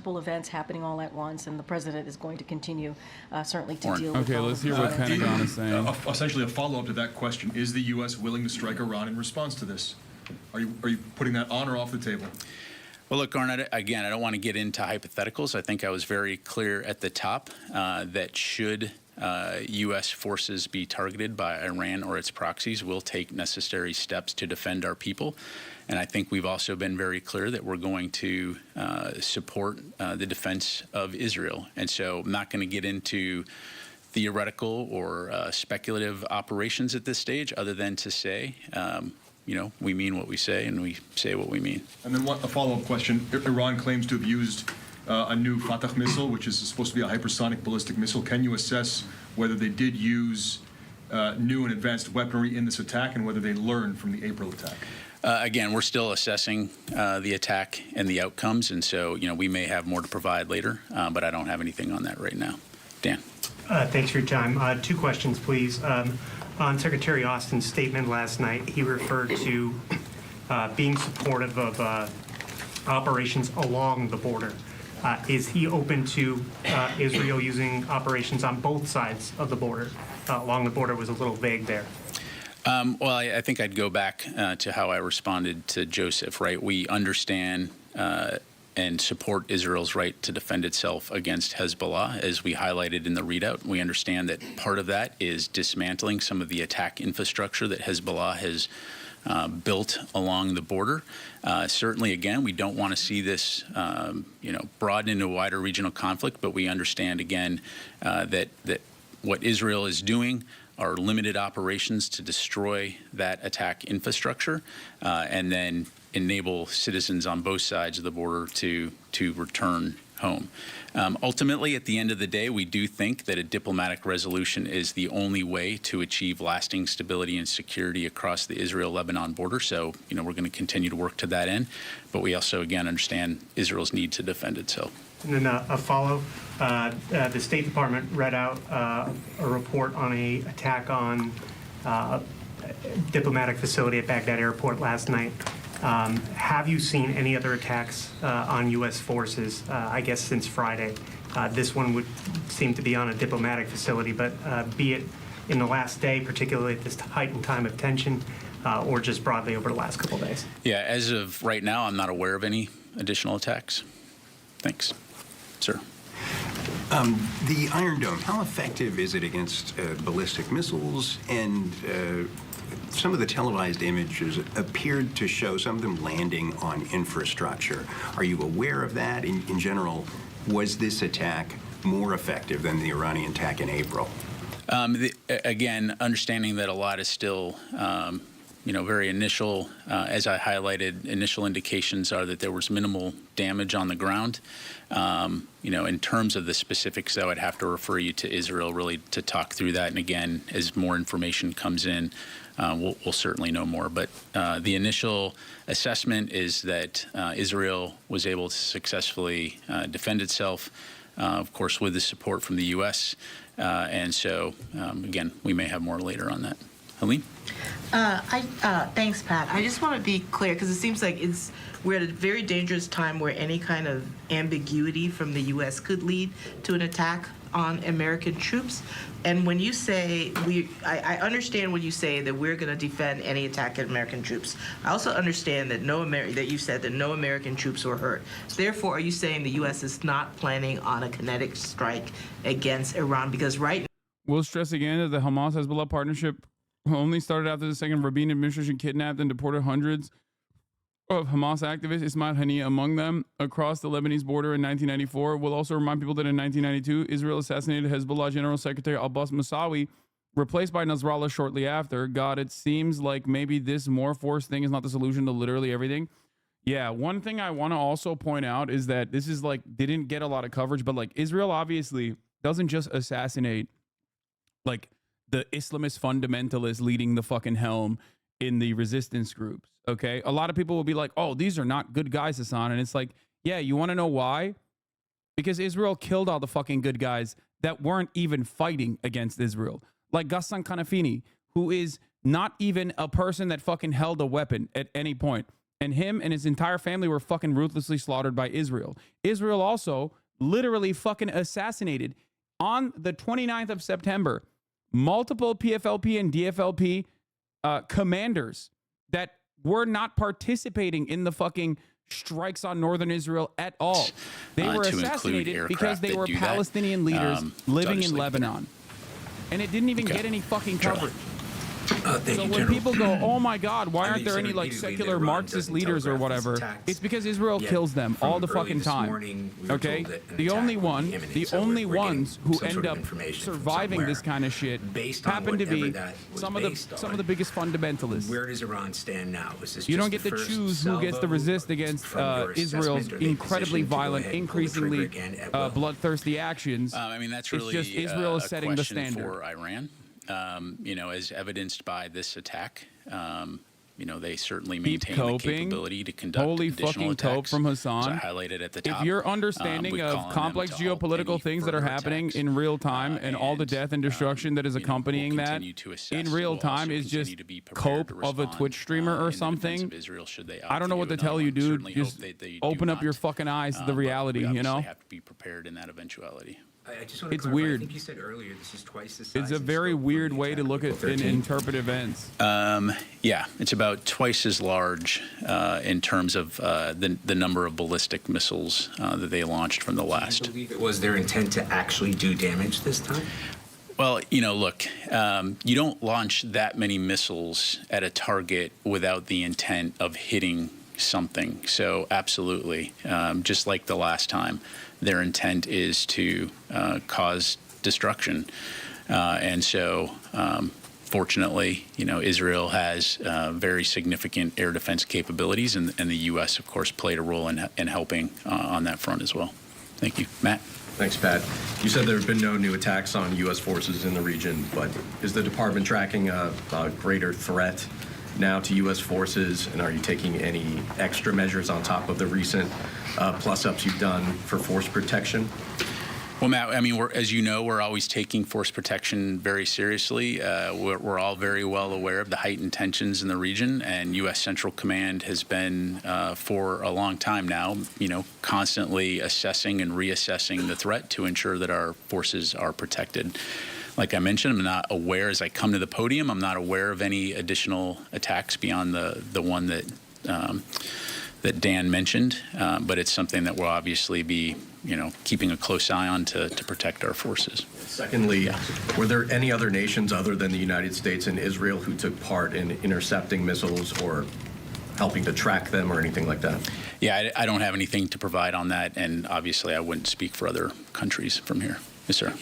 multiple events happening all at once, and the president is going to continue certainly to deal with Okay, all let's of hear these what events. Pentagon is saying. Essentially a follow-up to that question, is the U.S. willing to strike Iran in response to this? Are you putting that on or off the table? Well, look, Garnett, again, I don't want to get into hypotheticals. I think I was very clear at the top that should U.S. forces be targeted by Iran or its proxies, we'll take necessary steps to defend our people. And I think we've also been very clear that we're going to support the defense of Israel. And so I'm not going to get into theoretical or speculative operations at this stage, other than to say, you know, we mean what we say and we say what we mean. And then a follow-up question. Iran claims to have used a new Fatah missile, which is supposed to be a hypersonic ballistic missile. Can you assess whether they did use new and advanced weaponry in this attack and whether they learned from the April attack? Again, we're still assessing the attack and the outcomes, and so, you know, we may have more to provide later, but I don't have anything on that right now. Dan. Thanks for your time. Two questions, please. On Secretary Austin's statement last night, he referred to being supportive of operations along the border. Is he open to Israel using operations on both sides of the border? Along the border was a little vague there. Well, I think I'd go back to how I responded to Joseph, right? We understand and support Israel's right to defend itself against Hezbollah, as we highlighted in the readout. We understand that part of that is dismantling some of the attack infrastructure that Hezbollah has built along the border. Certainly, again, we don't want to see this, you know, broaden into a wider regional conflict, but we understand, again, that what Israel is doing are limited operations to destroy that attack infrastructure and then enable citizens on both sides of the border to return home. Ultimately, at the end of the day, we do think that a diplomatic resolution is the only way to achieve lasting stability and security across the Israel-Lebanon border. So, you know, we're going to continue to work to that end. But we also, again, understand Israel's need to defend itself. And then a follow. The State Department read out a report on an attack on a diplomatic facility at Baghdad Airport last night. Have you seen any other attacks on U.S. forces, I guess, since Friday? This one would seem to be on a diplomatic facility, but be it in the last day, particularly at this heightened time of tension, or just broadly over the last couple of days? Yeah, as of right now, I'm not aware of any additional attacks. Thanks. Sir. The Iron Dome, how effective is it against ballistic missiles? And some of the televised images appeared to show some of them landing on infrastructure. Are you aware of that? In general, was this attack more effective than the Iranian attack in April? Again, understanding that a lot is still you know, very initial. As I highlighted, initial indications are that there was minimal damage on the ground. You know, in terms of the specifics, though, I'd have to refer you to Israel really to talk through that. And again, as more information comes in, we'll certainly know more. But the initial assessment is that Israel was able to successfully defend itself, of course, with the support from the U.S. And so, again, we may have more later on that. Helene? Thanks, Pat. I just want to be clear, because it seems like we're at a very dangerous time where any kind of ambiguity from the U.S. could lead to an attack on American troops. And when you say I understand when you say that we're going to defend any attack at American troops. I also understand that that you said that no American troops were hurt. Therefore, are you saying the U.S. is not planning on a kinetic strike against Iran? Because right now, We'll stress again that the Hamas-Hezbollah partnership only started after the second Rabin administration kidnapped and deported hundreds of Hamas activists, Ismail Haniyeh among them, across the Lebanese border in 1994. We'll also remind people that in 1992, Israel assassinated Hezbollah General Secretary Abbas Musawi, replaced by Nasrallah shortly after. God, it seems like maybe this more force thing is not the solution to literally everything. Yeah, one thing I want to also point out is that this is like, didn't get a lot of coverage, but like Israel obviously doesn't just assassinate like the Islamist fundamentalists leading the fucking helm in the resistance groups, okay? A lot of people will be like, oh, these are not good guys, Hasan. And it's like, yeah, you want to know why? Because Israel killed all the fucking good guys that weren't even fighting against Israel. Like Ghassan Kanafini, who is not even a person that fucking held a weapon at any point. And him and his entire family were fucking ruthlessly slaughtered by Israel. Israel also literally fucking assassinated on the 29th of September multiple PFLP and DFLP commanders that were not participating in the fucking strikes on northern Israel at all. They were assassinated because they were Palestinian leaders living in Lebanon. And it didn't even get any fucking coverage. So when people go, oh my God, why aren't there any like secular Marxist leaders or whatever? It's because Israel kills them all the fucking time. Okay? The only ones who end up surviving this kind of shit happen to be some of the biggest fundamentalists. Where does Iran stand now? Is this you don't get to choose who gets to resist against Israel's incredibly violent, increasingly bloodthirsty actions. I mean, that's really it's just Israel is a setting the question standard. for Iran. As evidenced by this attack, they certainly maintain the capability to conduct Holy additional fucking attacks. cope from Hasan. So I highlighted at the top. If your understanding of complex geopolitical things that are happening in real time and all the death and destruction that is accompanying that in real time is just cope of a Twitch streamer or something, I don't know what to tell you, dude. Just open up your fucking eyes to the reality, we you know? have to be prepared in that eventuality. I just want to It's clarify, weird. I think you said earlier this is twice the size. It's a and very scope of weird the way to attack look of at April and 13th. interpret events. Yeah, it's about twice as large in terms of the number of ballistic missiles that they launched from the I last. believe it was their intent to actually do damage this time. Well, look, you don't launch that many missiles at a target without the intent of hitting something. So absolutely, just like the last time, their intent is to cause destruction. And so, fortunately, Israel has very significant air defense capabilities, and the U.S., of course, played a role in helping on that front as well. Thank you. Matt? Thanks, Pat. You said there have been no new attacks on U.S. forces in the region, but is the department tracking a greater threat now to U.S. forces, and are you taking any extra measures on top of the recent plus-ups you've done for force protection? Well, Matt, I mean, as you know, we're always taking force protection very seriously. We're all very well aware of the heightened tensions in the region, and U.S. Central Command has been, for a long time now, constantly assessing and reassessing the threat to ensure that our forces are protected. Like I mentioned, I'm not aware, as I come to the podium, I'm not aware of any additional attacks beyond the one that that Dan mentioned, but it's something that we'll obviously be, keeping a close eye on to protect our forces. Secondly, were there any other nations other than the United States and Israel who took part in intercepting missiles or helping to track them or anything like that? Yeah, I don't have anything to provide on that, and obviously I wouldn't speak for other countries from here. Yes, sir.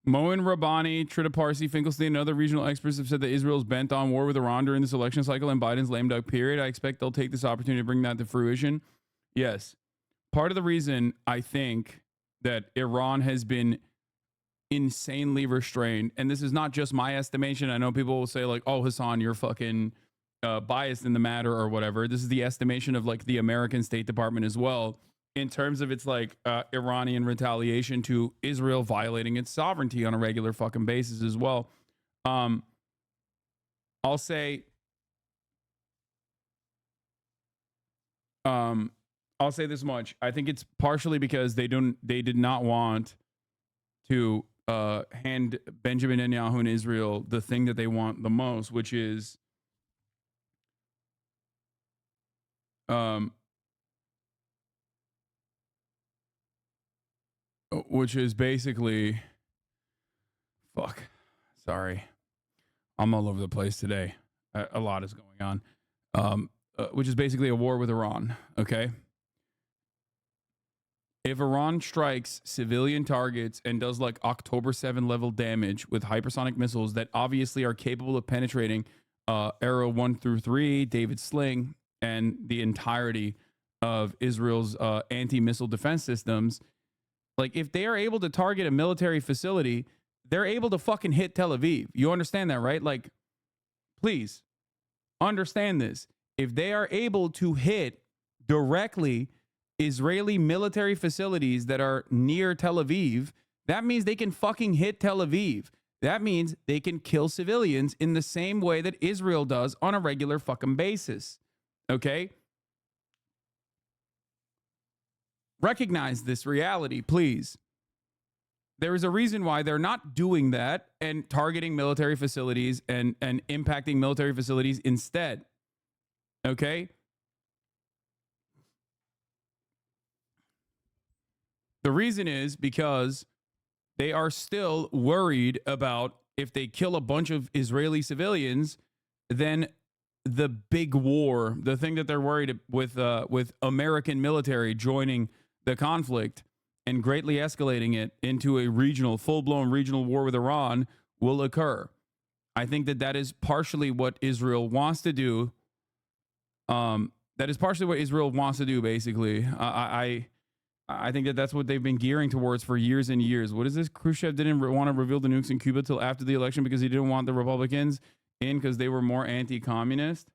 Moin Rabbani, Trita Parsi, Finkelstein, and other regional experts have said that Israel's bent on war with Iran during this election cycle and Biden's lame duck period. I expect they'll take this opportunity to bring that to fruition. Yes. Part of the reason I think that Iran has been insanely restrained, and this is not just my estimation. I know people will say like, oh, Hasan, you're fucking biased in the matter or whatever. This is the estimation of like the American State Department as well, in terms of its like Iranian retaliation to Israel violating its sovereignty on a regular fucking basis as well. I'll say this much. I think it's partially because they did not want to hand Benjamin Netanyahu and Israel the thing that they want the most, which is basically, fuck, sorry, I'm all over the place today. A lot is going on, which is basically a war with Iran. Okay. If Iran strikes civilian targets and does like October 7 level damage with hypersonic missiles that obviously are capable of penetrating Arrow 1 through 3, David Sling, and the entirety of Israel's anti-missile defense systems, like if they are able to target a military facility, they're able to fucking hit Tel Aviv. You understand that, right? Like, please understand this. If they are able to hit directly Israeli military facilities that are near Tel Aviv, that means they can fucking hit Tel Aviv. That means they can kill civilians in the same way that Israel does on a regular fucking basis. Okay? Recognize this reality, please. There is a reason why they're not doing that and targeting military facilities and impacting military facilities instead. Okay? The reason is because they are still worried about if they kill a bunch of Israeli civilians, then the big war, the thing that they're worried with American military joining the conflict and greatly escalating it into a full-blown regional war with Iran will occur. I think that is partially what Israel wants to do. That is partially what Israel wants to do, basically. I think that's what they've been gearing towards for years and years. What is this? Khrushchev didn't want to reveal the nukes in Cuba till after the election because he didn't want the Republicans in because they were more anti-communist.